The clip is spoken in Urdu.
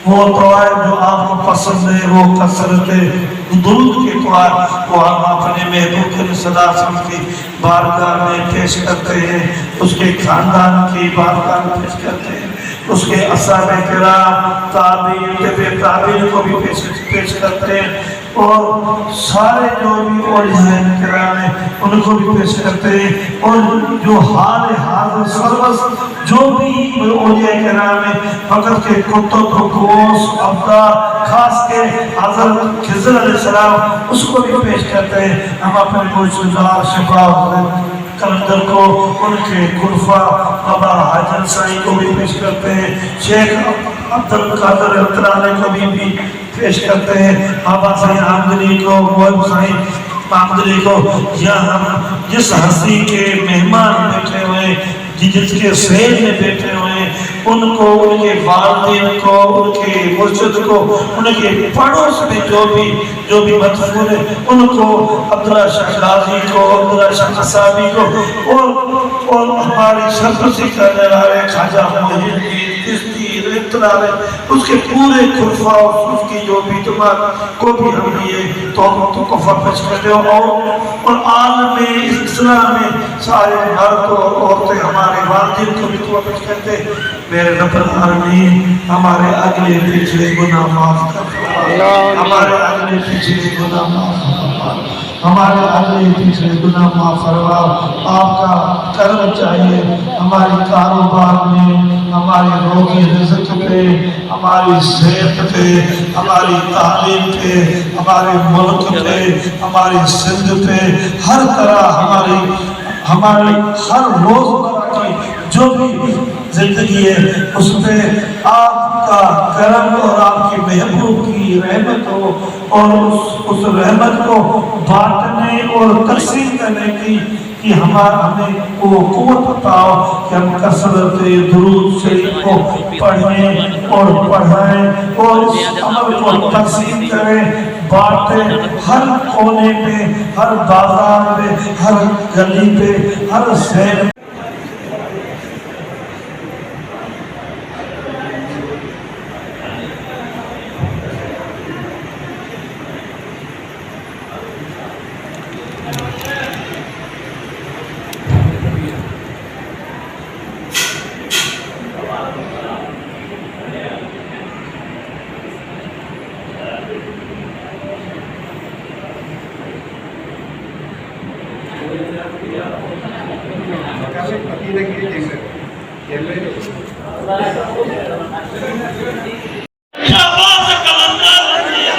وہ دعائیں جو آپ کو پسند ہے وہ کثرت درود کی دعا وہ ہم اپنے محبوب صلی اللہ علیہ وسلم کی بارگاہ میں پیش کرتے ہیں، اس کے خاندان کی بارگاہ میں پیش کرتے ہیں، اس کے اصحاب کرام تابعین تبع تابعین کو بھی پیش کرتے ہیں، اور سارے جو بھی اولیاء کرام ہیں ان کو بھی پیش کرتے ہیں، اور جو حال حاضر سروس جو بھی اولیاء کرام ہیں فقط کے کتب غوث ابدال خاص کے حضرت خضر علیہ السلام اس کو بھی پیش کرتے ہیں۔ ہم اپنے گلزار شفا کلندر کو ان کے خلفاء بابا حاجن سائی کو بھی پیش کرتے ہیں، شیخ عبدالقادر اترانی کو بھی پیش کرتے ہیں، بابا سائی آمدنی کو، موہب سائی آمدنی کو، یا ہم جس ہستی کے مہمان بیٹھے ہوئے جس کے سہیل میں بیٹھے ہوئے ان کو، ان کے والدین کو، ان کے مرشد کو، ان کے پڑوس میں جو بھی مدفون ہے ان کو، عبداللہ شاہ غازی کو، عبداللہ شاہ قصابی کو، اور ہماری سرپرستی کرنے والے خواجہ محی الدین چشتی اطلاع اس کے پورے خلفاء اور کی جو بھی جماعت کو بھی ہم یہ توقفہ پیش کرتے ہیں، اور عالم اسلام میں سارے مرد اور عورتیں ہمارے والدین کو بھی توقفہ پیش کرتے ہیں۔ میرے رب العالمین ہمارے اگلے پچھلے گناہ معاف کر، ہمارے اگلے پچھلے گناہ معاف فرما، ہمارے اگلے پچھلے گناہ معاف فرما۔ آپ کا کرم چاہیے ہماری کاروبار میں، ہماری روزی رزق پہ، ہماری صحت پہ، ہماری تعلیم پہ، ہمارے ملک پہ، ہماری سندھ پہ، ہر طرح ہماری ہر روزمرہ کی جو بھی زندگی ہے اس پہ آپ کا کرم اور آپ کی محبوب کی رحمت ہو، اور اس رحمت کو بانٹنے اور تقسیم کرنے کی کہ ہمیں وہ قوت عطا ہو کہ ہم کثرت درود شریف کو پڑھیں اور پڑھائیں اور اس عمل کو تقسیم کریں، بانٹیں، ہر کونے پہ، ہر بازار پہ، ہر گلی پہ، ہر شہر میں۔ کیا